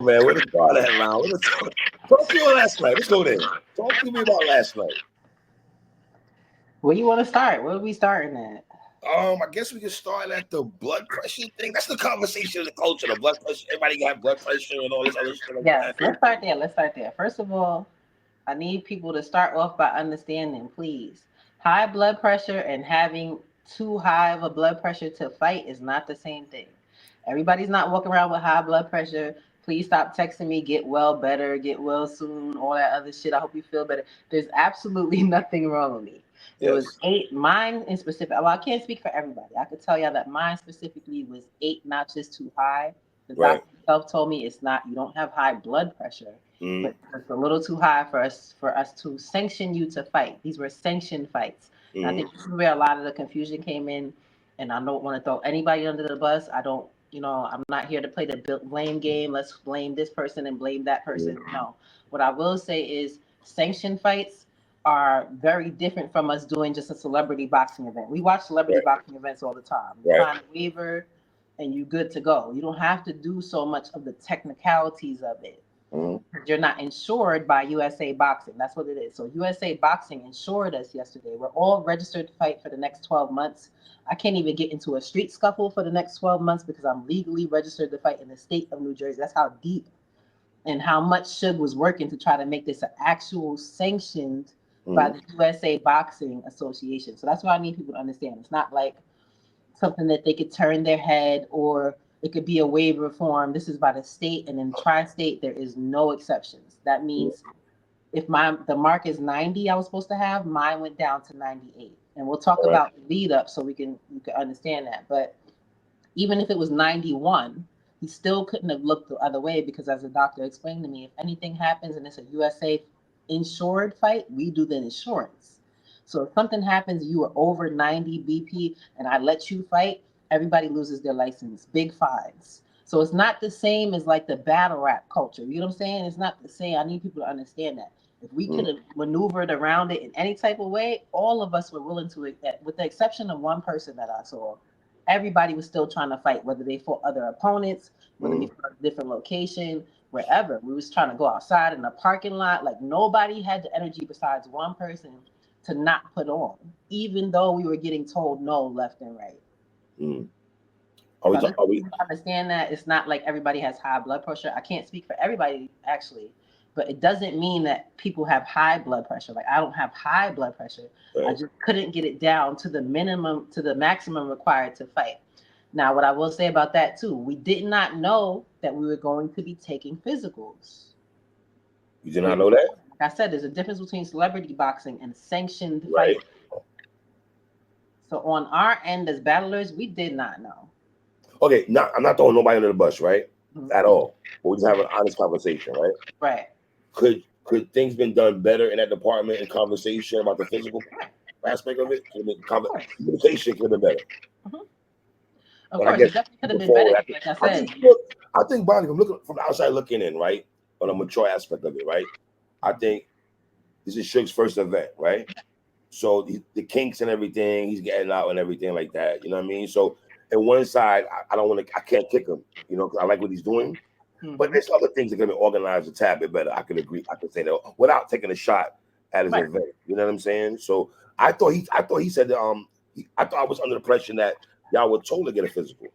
man. Where the start at, man? Talk to me on last night. Let's go there. Talk to me about last night. Where you want to start? Where are we starting at? I guess we can start at the blood pressure thing. That's the conversation of the culture, the blood pressure. Everybody got blood pressure and all this other shit like Yes, that. let's start there. Let's start there. First of all, I need people to start off by understanding, please. High blood pressure and having too high of a blood pressure to fight is not the same thing. Everybody's not walking around with high blood pressure. Please stop texting me, get well better, get well soon, all that other shit. I hope you feel better. There's absolutely nothing wrong with me. It was Yes. 8, mine in specific. Well, I can't speak for everybody. I could tell y'all that mine specifically was 8 notches too high. The Right. doctor himself told me it's not, you don't have high blood pressure, Mm-hmm. but it's a little too high for us to sanction you to fight. These were sanctioned fights. And I Mm-hmm. think this is where a lot of the confusion came in. And I don't want to throw anybody under the bus. I don't, I'm not here to play the blame game. Let's blame this person and blame that person. Mm-hmm. No. What I will say is sanctioned fights are very different from us doing just a celebrity boxing event. We watch celebrity Right. boxing events all the time. You Right. sign a waiver and you're good to go. You don't have to do so much of the technicalities of it. Mm-hmm. You're not insured by USA Boxing. That's what it is. So USA Boxing insured us yesterday. We're all registered to fight for the next 12 months. I can't even get into a street scuffle for the next 12 months because I'm legally registered to fight in the state of New Jersey. That's how deep and how much Suge was working to try to make this an actual sanctioned by Mm-hmm. the USA Boxing Association. So that's what I need people to understand. It's not like something that they could turn their head, or it could be a waiver form. This is by the state, and in tri-state there is no exceptions. That means if the mark is 90 I was supposed to have, mine went down to 98. And we'll talk All right. about the lead up so you can understand that. But even if it was 91, he still couldn't have looked the other way because, as the doctor explained to me, if anything happens and it's a USA insured fight, we do the insurance. So if something happens, you are over 90 BP and I let you fight, everybody loses their license, big fines. So it's not the same as like the battle rap culture. You know what I'm saying? It's not the same. I need people to understand that. If we could Mm-hmm. have maneuvered around it in any type of way, all of us were willing to, with the exception of one person that I saw, everybody was still trying to fight, whether they fought other opponents, whether they Mm-hmm. fought a different location, wherever. We was trying to go outside in the parking lot. Like nobody had the energy besides one person to not put on, even though we were getting told no left and right. Mm-hmm. Are we? So I just Are need we? people to understand that it's not like everybody has high blood pressure. I can't speak for everybody actually, but it doesn't mean that people have high blood pressure. Like I don't have high blood pressure. I Right. just couldn't get it down to the minimum, to the maximum required to fight. Now, what I will say about that too, we did not know that we were going to be taking physicals. You did We not didn't know that? know. Like I said, there's a difference between celebrity boxing and sanctioned Right. fighting. So on our end as battlers, we did not know. Okay. Not. I'm not throwing nobody under the bus, right? Mhm. At all. But we just have an honest conversation, right? Right. Could things been done better in that department and conversation about the physical aspect of it? Could have been, Of course. communication could have been better. Mhm. Of But I course, guess it definitely could have moving been better forward, because, like I I said, think look, I think Bonnie, from looking from the outside looking in, right, on a mhm, mature aspect of it, right. I think this is Suge's first event, right. So the kinks and everything, he's getting out and everything like that. You know what I mean? So, in one side, I don't want to, I can't kick him, you know, because I like what he's doing. But mhm, there's other things that can be organized a tad bit better. I could agree. I could say that without taking a shot at his right. event. You know what I'm saying? So I thought he said I thought I was under the impression that y'all were told to get a physical.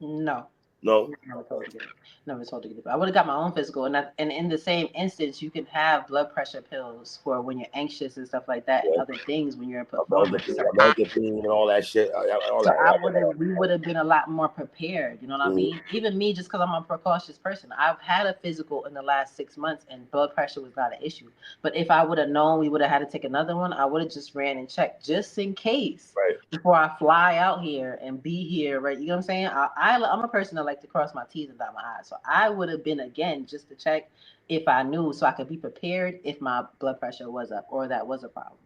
No. No. Never told to get it. Never told to get it. I would have got my own physical, and in the same instance, you can have blood pressure pills for when you're anxious and stuff like that, and Yeah. other things when you're in American performance. theme, So American theme, and all that shit. All So that. I would have, we would have been a lot more prepared. You know what I Mhm. mean? Even me, just because I'm a precautious person, I've had a physical in the last 6 months, and blood pressure was not an issue. But if I would have known we would have had to take another one, I would have just ran and checked just in case Right. before I fly out here and be here. Right? You know what I'm saying? I'm a person that like to cross my T's and dot my I's, so I would have been again just to check if I knew, so I could be prepared if my blood pressure was up or that was a problem.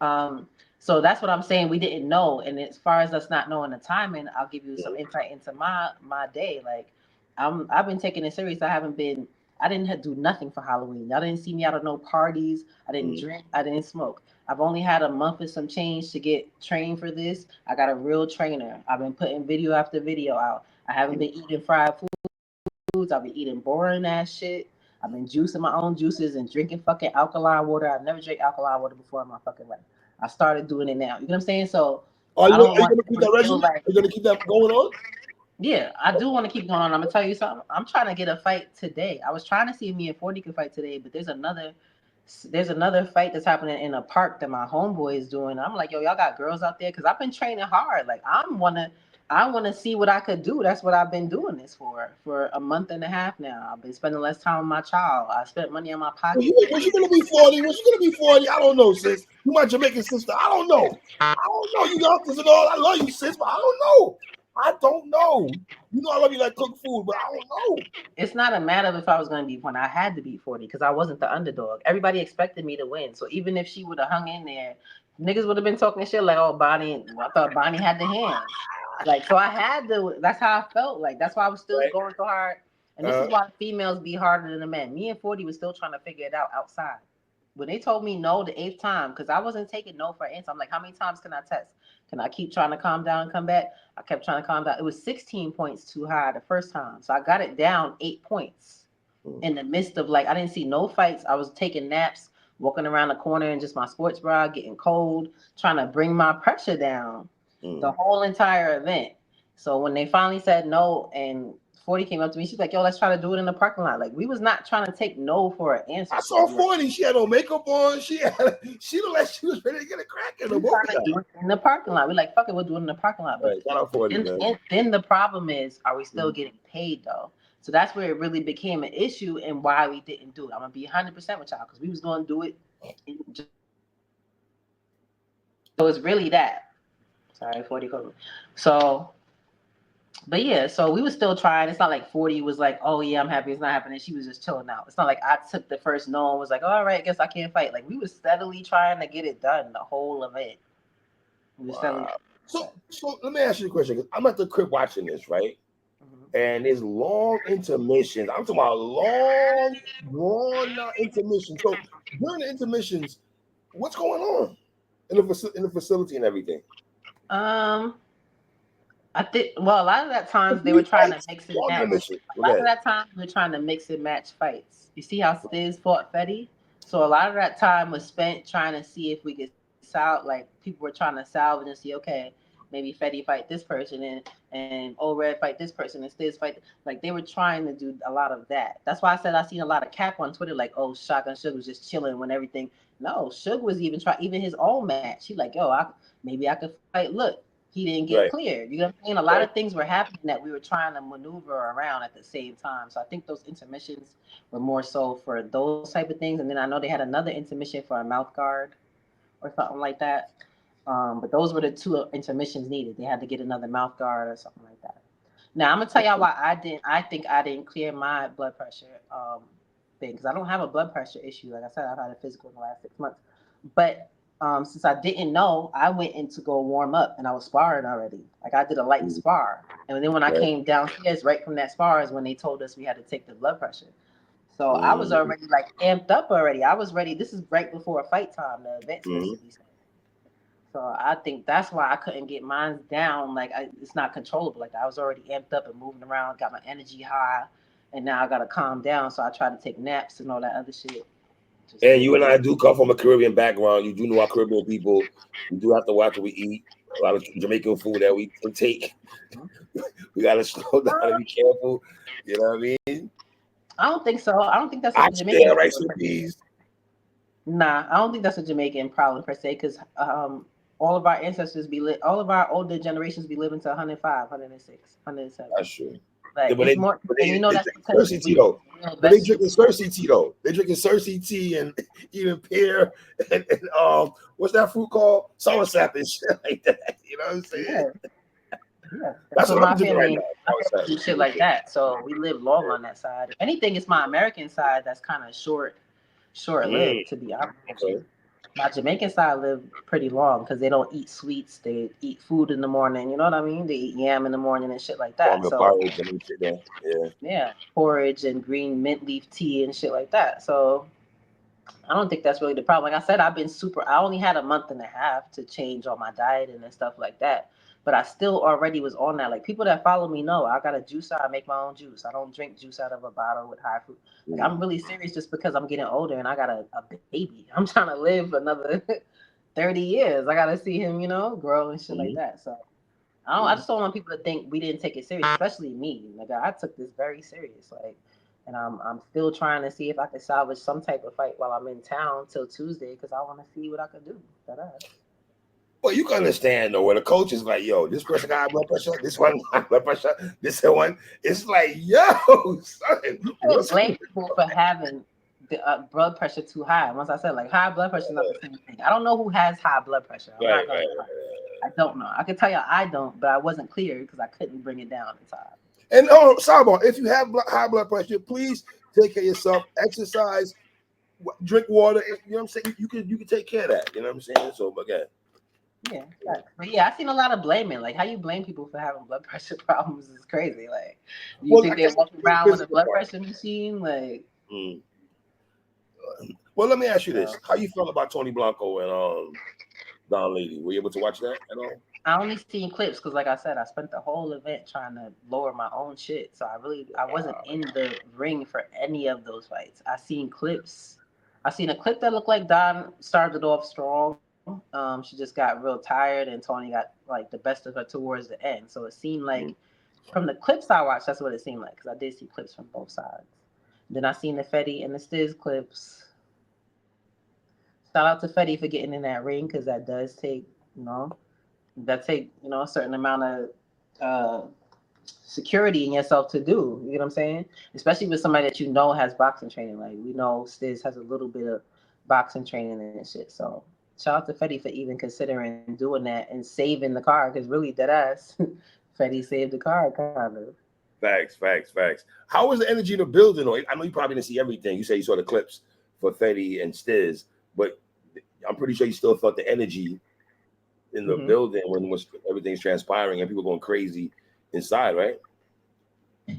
Um, so that's what I'm saying. We didn't know, and as far as us not knowing the timing, I'll give you some Mhm. insight into my day. Like I've been taking it serious. I didn't have, do nothing for Halloween. Y'all didn't see me out of no parties. I didn't Mhm. drink. I didn't smoke. I've only had a month and some change to get trained for this. I got a real trainer. I've been putting video after video out. I haven't been eating fried food foods. I've been eating boring ass shit. I've been juicing my own juices and drinking fucking alkaline water. I've never drank alkaline water before in my fucking life. I started doing it now. You know what I'm saying? So I don't Are you want gonna keep people that to feel regimen? Are like, you gonna keep that going on? yeah, I do want to keep going on. I'm gonna tell you something. I'm trying to get a fight today. I was trying to see if me and 40 could fight today, but there's another fight that's happening in a park that my homeboy is doing. I'm like, yo, y'all got girls out there? Because I've been training hard. Like I wanna see what I could do. That's what I've been doing this for a month and a half now. I've been spending less time with my child. I spent money on my pocket. When she gonna be 40? When she gonna be 40? I don't know, sis. You my Jamaican sister. I don't know. I don't know. You got this and all. I love you, sis, but I don't know. I don't know. You know I love you like cook food, but I don't know. It's not a matter of if I was going to beat 40. I had to beat 40 because I wasn't the underdog. Everybody expected me to win. So even if she would have hung in there, niggas would have been talking shit like, oh, Bonnie, I thought Bonnie had the hand. Like, so I had to, that's how I felt. Like, that's why I was still Right? going so hard. And this is why females be harder than the men. Me and 40 was still trying to figure it out outside. When they told me no the eighth time, because I wasn't taking no for an answer. I'm like, how many times can I test? Can I keep trying to calm down and come back? I kept trying to calm down. It was 16 points too high the first time. So I got it down 8 points in the midst of, like, I didn't see no fights. I was taking naps, walking around the corner in just my sports bra, getting cold, trying to bring my pressure down the whole entire event. So when they finally said no and 40 came up to me, she's like, yo, let's try to do it in the parking lot. Like, we was not trying to take no for an answer. I saw 40. She had no makeup on. She looked like she was ready to get a crack in the both of them. In the parking lot. We're like, fuck it, we'll do it in the parking lot. But Shout out 40, man. then the problem is, are we still getting paid though? So that's where it really became an issue and why we didn't do it. I'm gonna be 100% with y'all because we was gonna do it. So it's really that. Sorry, 40 called me. So, but yeah, so we were still trying. It's not like 40 was like, oh yeah, I'm happy it's not happening. She was just chilling out. It's not like I took the first no and was like, all right, I guess I can't fight. Like, we were steadily trying to get it done the whole event. Wow. So let me ask you a question, because I'm at the crib watching this, right? And there's long intermissions. I'm talking about long, drawn out intermissions. So during the intermissions, what's going on in the facility and everything? I think, well, a lot of that times they were trying to mix and match. A lot of that time we were trying to mix and match fights. You see how Stiz fought Fetty? So a lot of that time was spent trying to see if we could people were trying to salvage and see, okay, maybe Fetty fight this person and Red fight this person and Stiz fight. Like, they were trying to do a lot of that. That's why I said I seen a lot of cap on Twitter like, oh, Shotgun Suge was just chilling when everything. No, Suge was even his own match. He like, yo, maybe I could fight. Look, he didn't get cleared. You know what I'm saying? A lot of things were happening that we were trying to maneuver around at the same time. So I think those intermissions were more so for those type of things. And then I know they had another intermission for a mouth guard or something like that. But those were the two intermissions needed. They had to get another mouth guard or something like that. Now I'm gonna tell y'all why I think I didn't clear my blood pressure thing, because I don't have a blood pressure issue. Like I said, I've had a physical in the last 6 months. But since I didn't know, I went in to go warm up and I was sparring already. Like, I did a light spar. And then when I came downstairs, right from that spar is when they told us we had to take the blood pressure. So I was already like amped up already. I was ready. This is right before a fight time. The event's supposed to be starting. So I think that's why I couldn't get mine down. Like, it's not controllable. Like, I was already amped up and moving around, got my energy high, and now I got to calm down. So I try to take naps and all that other shit. And you and I do come from a Caribbean background. You do know our Caribbean people. We do have to watch what we eat. A lot of Jamaican food that we take. We got to slow down and be careful. You know what I mean? I don't think so. I don't think that's a Jamaican problem. Nah, I don't think that's a Jamaican problem per se, because all of our ancestors all of our older generations be living to 105, 106, 107. That's true. Like, yeah, it's more, and you know that's because but they drinking Cersei tea though. They drinking Cersei tea and eating pear and what's that fruit called? Soursack and shit like that. You know what I'm saying? Yeah. That's what my family do shit like that. So we live long on that side. If anything, it's my American side that's kind of short-lived, to be honest with you. My Jamaican side live pretty long because they don't eat sweets. They eat food in the morning. You know what I mean? They eat yam in the morning and shit like that. Yeah, porridge and green mint leaf tea and shit like that. So I don't think that's really the problem. Like I said, I only had a month and a half to change all my diet and stuff like that. but I still already was on that. Like people that follow me know I got a juicer. I make my own juice. I don't drink juice out of a bottle with high fruit. Like I'm really serious just because I'm getting older and I got a baby. I'm trying to live another 30 years. I got to see him, grow and shit like that. So I just don't want people to think we didn't take it serious, especially me. Like I took this very serious. Like, and I'm still trying to see if I can salvage some type of fight while I'm in town till Tuesday because I want to see what I could do. Well, you can understand though, where the coach is like, yo, this person got high blood pressure, this one high blood pressure, this one. It's like, yo, son, You can't blame people for having the blood pressure too high. Once I said like high blood pressure is not the same thing. I don't know who has high blood pressure. I'm not gonna lie. I don't know. I can tell you I don't, but I wasn't clear because I couldn't bring it down in time. And sidebar, if you have high blood pressure, please take care of yourself, exercise, drink water. You know what I'm saying? You can take care of that. You know what I'm saying? So again. Yeah, but yeah, I've seen a lot of blaming. Like how you blame people for having blood pressure problems is crazy. Like, do you think they're walking around with a blood pressure machine? Like, well, let me ask you this: how you feel about Tony Blanco and Don Lady? Were you able to watch that at all? I only seen clips because, like I said, I spent the whole event trying to lower my own shit. So I wasn't in the ring for any of those fights. I seen clips. I seen a clip that looked like Don started off strong. She just got real tired, and Tony got like the best of her towards the end. So it seemed like from the clips I watched, that's what it seemed like because I did see clips from both sides. Then I seen the Fetty and the Stiz clips. Shout out to Fetty for getting in that ring because that does take, a certain amount of security in yourself to do. You know what I'm saying? Especially with somebody that has boxing training. Like we know Stiz has a little bit of boxing training and shit. So shout out to Fetty for even considering doing that and saving the card because really dead ass Fetty saved the card kind of. Facts. How was the energy in the building? I know you probably didn't see everything. You say you saw the clips for Fetty and Stiz, but I'm pretty sure you still felt the energy in the building when everything's transpiring and people going crazy inside, right?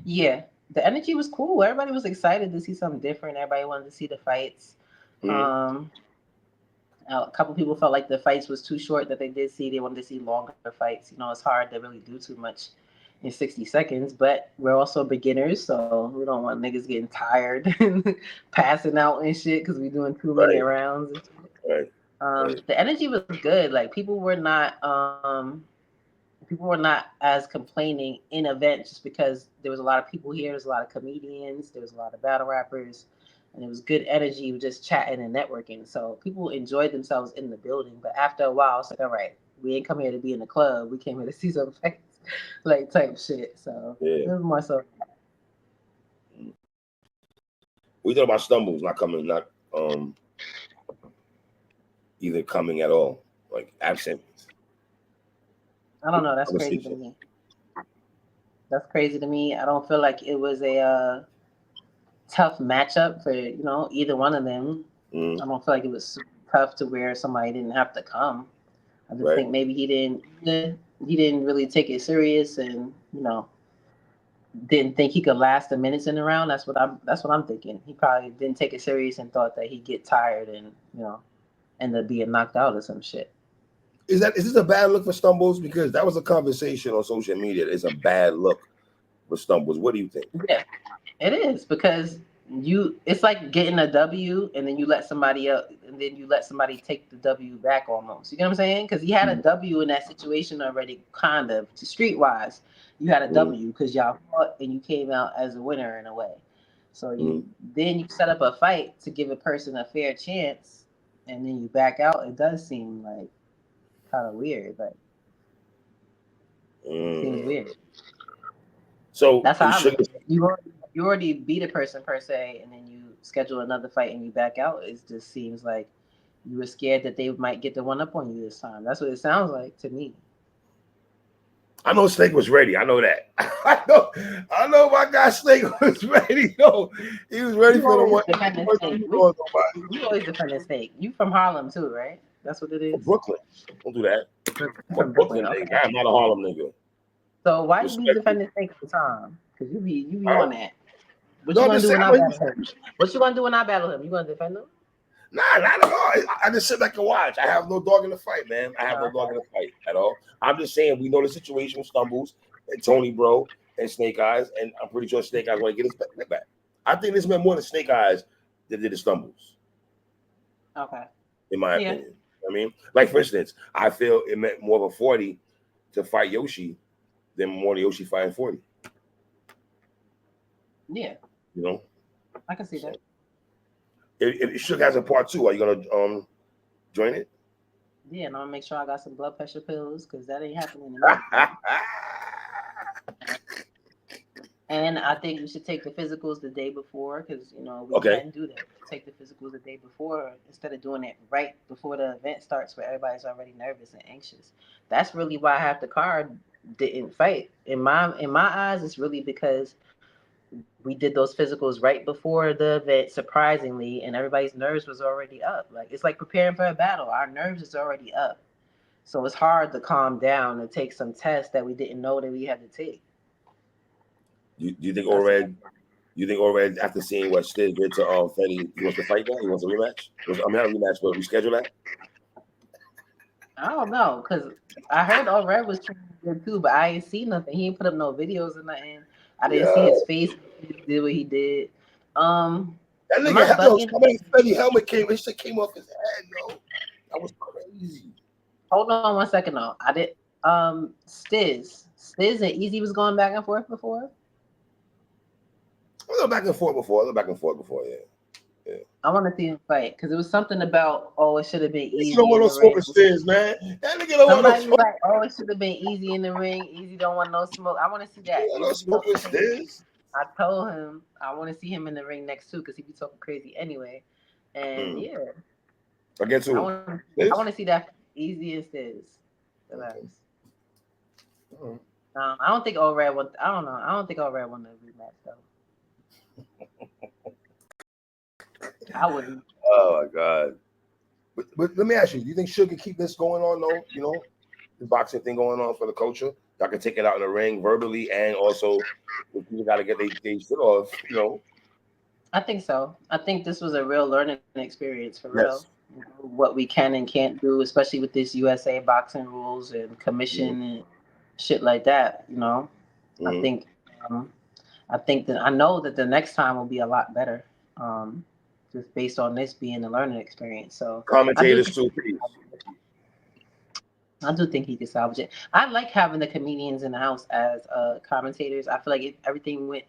Yeah, the energy was cool. Everybody was excited to see something different. Everybody wanted to see the fights. A couple people felt like the fights was too short that they did see. They wanted to see longer fights. It's hard to really do too much in 60 seconds, but we're also beginners, so we don't want niggas getting tired and passing out and shit because we're doing too many rounds. Right. The energy was good. Like people were not as complaining in event just because there was a lot of people here. There's a lot of comedians. There was a lot of battle rappers, and it was good energy, just chatting and networking. So people enjoyed themselves in the building. But after a while, it's like, all right, we ain't come here to be in the club. We came here to see some fights, like type shit. So it was more so. We talk about stumbles not either coming at all, like absent. I don't know. That's crazy to me. That's crazy to me. I don't feel like it was a tough matchup for either one of them. I don't feel like it was tough to where somebody didn't have to come. I just think maybe he didn't really take it serious and didn't think he could last the minutes in the round. That's what I'm thinking. He probably didn't take it serious and thought that he'd get tired and end up being knocked out or some shit. Is this a bad look for Stumbles? Because that was a conversation on social media. It's a bad look for Stumbles. What do you think? Yeah, it is because it's like getting a W and then you let somebody else and then you let somebody take the W back almost. You know what I'm saying? Because he had a W in that situation already, kind of streetwise. You had a W because y'all fought and you came out as a winner in a way. So then you set up a fight to give a person a fair chance, and then you back out. It does seem like kind of weird, but it seems weird. So that's how you already beat a person per se, and then you schedule another fight and you back out. It just seems like you were scared that they might get the one up on you this time. That's what it sounds like to me. I know Snake was ready. I know that. I know my guy Snake was ready. No, he was ready for the one. You always defend Snake. You from Harlem too, right? That's what it is. Brooklyn. Don't do that. I'm a Brooklyn nigga. I'm not a Harlem nigga. So why you be defending Snake all the time? Because you be on that. What you gonna do when I battle him? What you gonna do when I battle him? You gonna defend him? Nah, not at all. I just sit back and watch. I have no dog in the fight, man. I have no dog in the fight at all. I'm just saying we know the situation with Stumbles and Tony Bro and Snake Eyes, and I'm pretty sure Snake Eyes want to get his back. I think this meant more than Snake Eyes that did the Stumbles. Okay. In my opinion. I mean, like for instance, I feel it meant more of a 40 to fight Yoshi than more than Yoshi fighting 40. Yeah. You know? I can see that. If Suge has a part 2, are you gonna join it? Yeah, and I'm gonna make sure I got some blood pressure pills because that ain't happening. And I think we should take the physicals the day before because we can do that. Take the physicals the day before instead of doing it right before the event starts where everybody's already nervous and anxious. That's really why half the card didn't fight. In my eyes, it's really because we did those physicals right before the event, surprisingly, and everybody's nerves was already up. Like it's like preparing for a battle. Our nerves is already up. So it's hard to calm down and take some tests that we didn't know that we had to take. Do you think Orred? You think Orred, after seeing what Stiz did to Fetty, he wants to fight that? He wants a rematch? Not a rematch, but reschedule that? I don't know, because I heard Orred was training good too, but I ain't see nothing. He ain't put up no videos or nothing. I didn't see his face. He did what he did. That nigga, Fetty helmet came off his head, yo. That was crazy. Hold on 1 second though. I did Stiz and Easy was going back and forth before. A little back and forth before, yeah. I want to see him fight because it was something about it should have been easy. You don't want no smoke with Stiz, man. That nigga don't want no smoke. Like, it should have been easy in the ring. Easy don't want no smoke. I want to see that. No smoke with Stiz. I told him I want to see him in the ring next too because he be talking crazy anyway. And yeah, against who? I want to see that Easy and Stiz. I don't think Orred won. I don't know. I don't think Orred won the rematch though. I wouldn't. Oh my god! But let me ask you: do you think Suge can keep this going on though? The boxing thing going on for the culture. Y'all can take it out in the ring verbally, and also people got to get their shit off. I think so. I think this was a real learning experience for real. What we can and can't do, especially with this USA boxing rules and commission and shit like that. I think that I know that the next time will be a lot better. Just based on this being a learning experience. So commentators too. I do think he could salvage it. I like having the comedians in the house as commentators. I feel like if everything went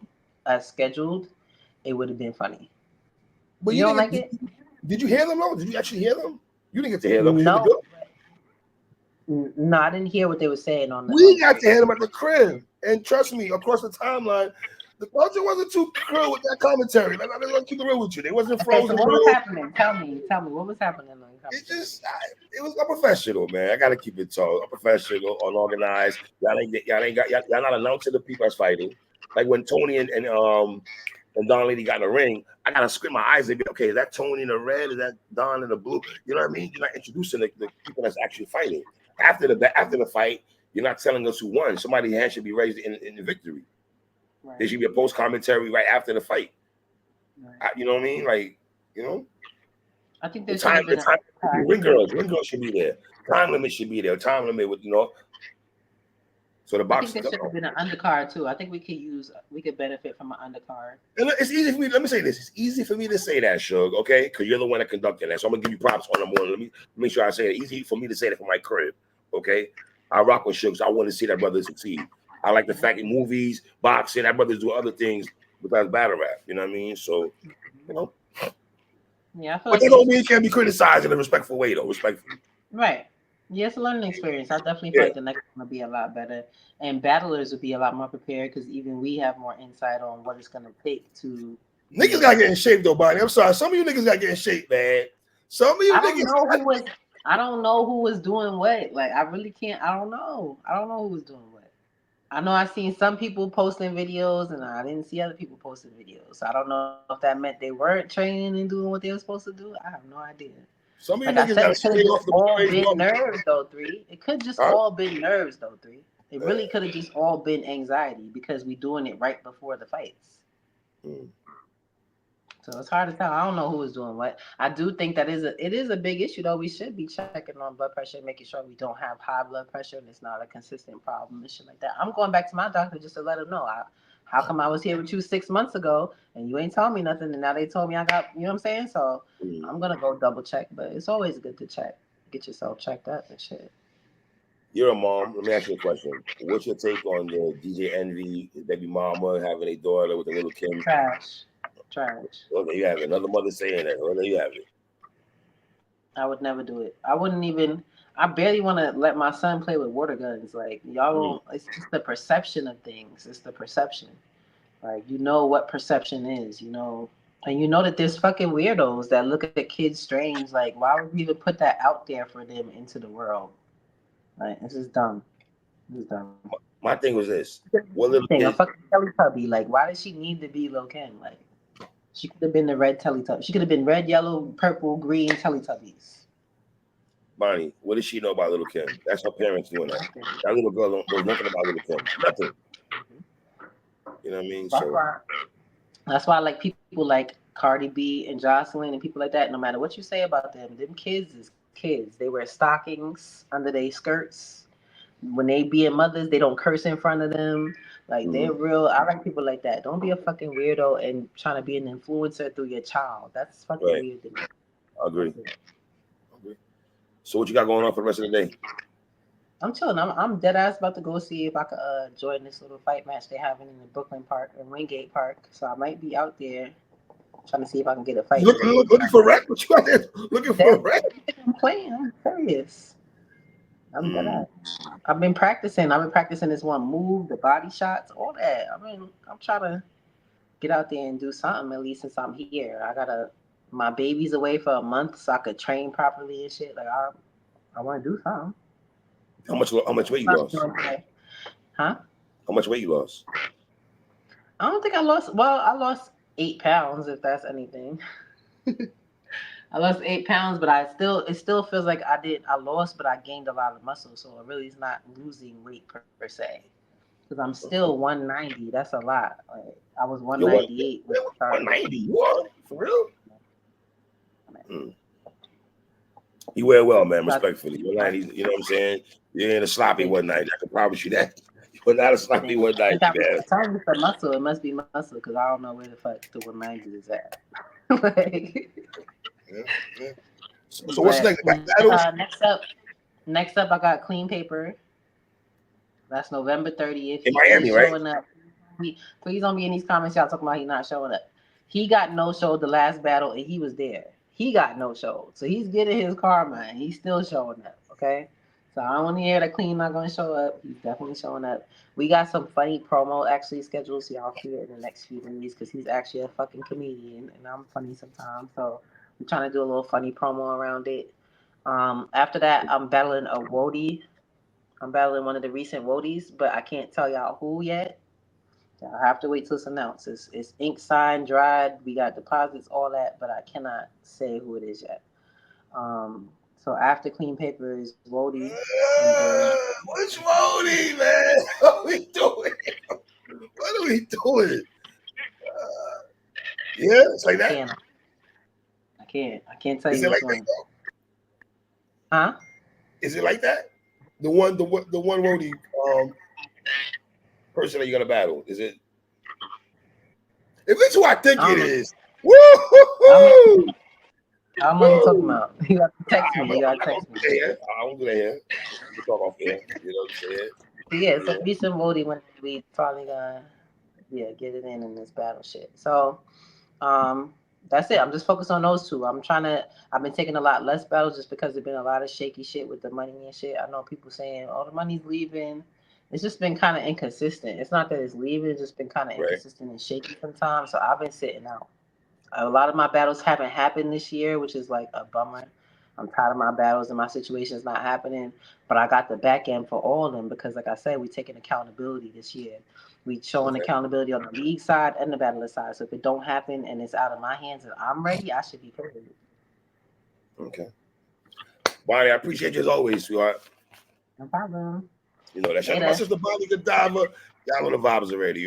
as scheduled, it would have been funny. But you don't like it? Did you hear them though? Did you actually hear them? You didn't get to hear them. No. No, I didn't hear what they were saying on the. We got to hear them at the crib, and trust me, across the timeline, the culture wasn't too cruel with that commentary. Like, I'm gonna keep it real with you. They wasn't frozen. So what was happening? Tell me what was happening. It was a professional, man. I gotta keep it tall. A professional, unorganized. Y'all not announcing the people that's fighting. Like when Tony and Don Lady got in the ring, I gotta squint my eyes and be okay. Is that Tony in the red? Is that Don in the blue? You know what I mean? You're not introducing the people that's actually fighting. After the fight, you're not telling us who won. Somebody's hand should be raised in the victory. Right. There should be a post commentary right after the fight. Right. You know what I mean? Like, I think there's the ring girls should be there. Time limit should be there. Time limit with So the box. I think there should have been an undercard too. I think we could benefit from an undercard. And it's easy for me. Let me say this: it's easy for me to say that, Suge. Okay, because you're the one that conducted that. So I'm gonna give you props on the morning. Let me make sure I say it. Easy for me to say that from my crib. Okay, I rock with Suge. So I want to see that brother succeed. I like the fact in movies, boxing, that brothers do other things besides battle rap. You know what I mean? So, Yeah, I feel but that don't mean it can't be criticized in a respectful way, though. Respectfully. Right. Yeah, it's a learning experience. I definitely feel like the next one will be a lot better, and battlers will be a lot more prepared because even we have more insight on what it's going to take to. Niggas got to get in shape, though, Bonnie. I'm sorry. Some of you niggas got to get in shape, man. Some of you niggas. I don't know who was doing what. Like, I really can't. I don't know who was doing what. I know I seen some people posting videos, and I didn't see other people posting videos. So I don't know if that meant they weren't training and doing what they were supposed to do. I have no idea. Some of you niggas got to stay off the all been nerves, though, 3. It could just all been nerves, though, 3. It really could have just all been anxiety because we doing it right before the fights. So it's hard to tell. I don't know who is doing what. I do think that it is a big issue though. We should be checking on blood pressure, making sure we don't have high blood pressure and it's not a consistent problem and shit like that. I'm going back to my doctor just to let him know. How come I was here with you 6 months ago and you ain't telling me nothing and now they told me I got, you know what I'm saying? So I'm gonna go double check, but it's always good to check, get yourself checked up and shit. You're a mom. Let me ask you a question. What's your take on the DJ Envy, baby mama having a daughter with a little Kim? Trash. Well, there you have it. Another mother saying that. Well, there you have it. I would never do it. I wouldn't even. I barely want to let my son play with water guns. Like y'all don't. It's just the perception of things. It's the perception. Like you know what perception is. You know, and you know that there's fucking weirdos that look at kids strange. Like why would we even put that out there for them into the world? Like it's just dumb. It's dumb. My thing was this: what little thing, kid? a fucking Teletubby. Like why does she need to be Lil Kim? Like she could have been the red Teletubby. She could have been red, yellow, purple, green Teletubbies. Bonnie, what does she know about little Kim? That's her parents doing that. That little girl knows nothing about little Kim. Nothing. You know what I mean? That's why I like people like Cardi B and Jocelyn and people like that. No matter what you say about them kids is kids. They wear stockings under their skirts. When they being mothers, they don't curse in front of them. Like they're real. I like people like that. Don't be a fucking weirdo and trying to be an influencer through your child. That's fucking weird to me. I agree. So what you got going on for the rest of the day? I'm chilling. I'm dead ass about to go see if I could join this little fight match they're having in the Brooklyn Park and Wingate Park. So I might be out there trying to see if I can get a fight. Looking for rec? What you got there? Looking for rec? I'm playing. I'm serious. I'm dead ass. I've been practicing. This one move, the body shots, all that. I'm trying to get out there and do something at least since I'm here. My baby's away for a month so I could train properly and shit. Like I want to do something. How much weight you lost? Huh? How much weight you lost? I don't think I lost. Well, I lost 8 pounds, if that's anything. I lost 8 pounds, but it still feels like I lost, but I gained a lot of muscle. So it really is not losing weight per se. Because I'm still 190. That's a lot. Like I was 198. 190? What? For real? You wear well, man. Respectfully, you know what I'm saying. You ain't a sloppy one night. I can promise you that. You're not a sloppy one night, man. It's time for muscle. It must be muscle because I don't know where the fuck the 190 is at. So what's next? Next up, I got Clean Paper. That's November 30th. In Miami, right? Showing up. Please don't be in these comments. Y'all talking about he not showing up. He got no show the last battle, and he was there. He got no show, so he's getting his karma, and he's still showing up. Okay, so I don't want to hear that Clean not going to show up. He's definitely showing up. We got some funny promo actually scheduled, so y'all see it in the next few days because he's actually a fucking comedian, and I'm funny sometimes. So I'm trying to do a little funny promo around it. After that, I'm battling a Wody. I'm battling one of the recent Wodies, but I can't tell y'all who yet. I have to wait till it's announced. It's ink signed, dried. We got deposits, all that, but I cannot say who it is yet. So after Clean Paper is Wody. Which Wody, man? What are we doing? What are we doing? Yeah, it's like that. I can't tell you which one. Huh? Is it like that? The one Wody person that you're gonna battle, is it? If it's who I think it is, woo! I don't know what you're talking about. You got to text me. I won't do that here. We talk off here. You know what I'm saying? Yeah, so be some Wody when we probably gonna get it in this battle shit. So that's it. I'm just focused on those two. I've been taking a lot less battles just because there's been a lot of shaky shit with the money and shit. I know people saying, oh, the money's leaving. It's just been kind of inconsistent. It's not that it's leaving, it's just been kind of inconsistent and shaky sometimes. So I've been sitting out. A lot of my battles haven't happened this year, which is like a bummer. I'm tired of my battles and my situation's not happening. But I got the back end for all of them because, like I said, we're taking accountability this year. We showing accountability on the league side and the battler side. So if it don't happen and it's out of my hands and I'm ready, I should be prepared. Okay. Bonnie, I appreciate you as always, sweetheart. No problem. You know that. Shout out to my sister Bonnie Godiva. Y'all know the vibes already.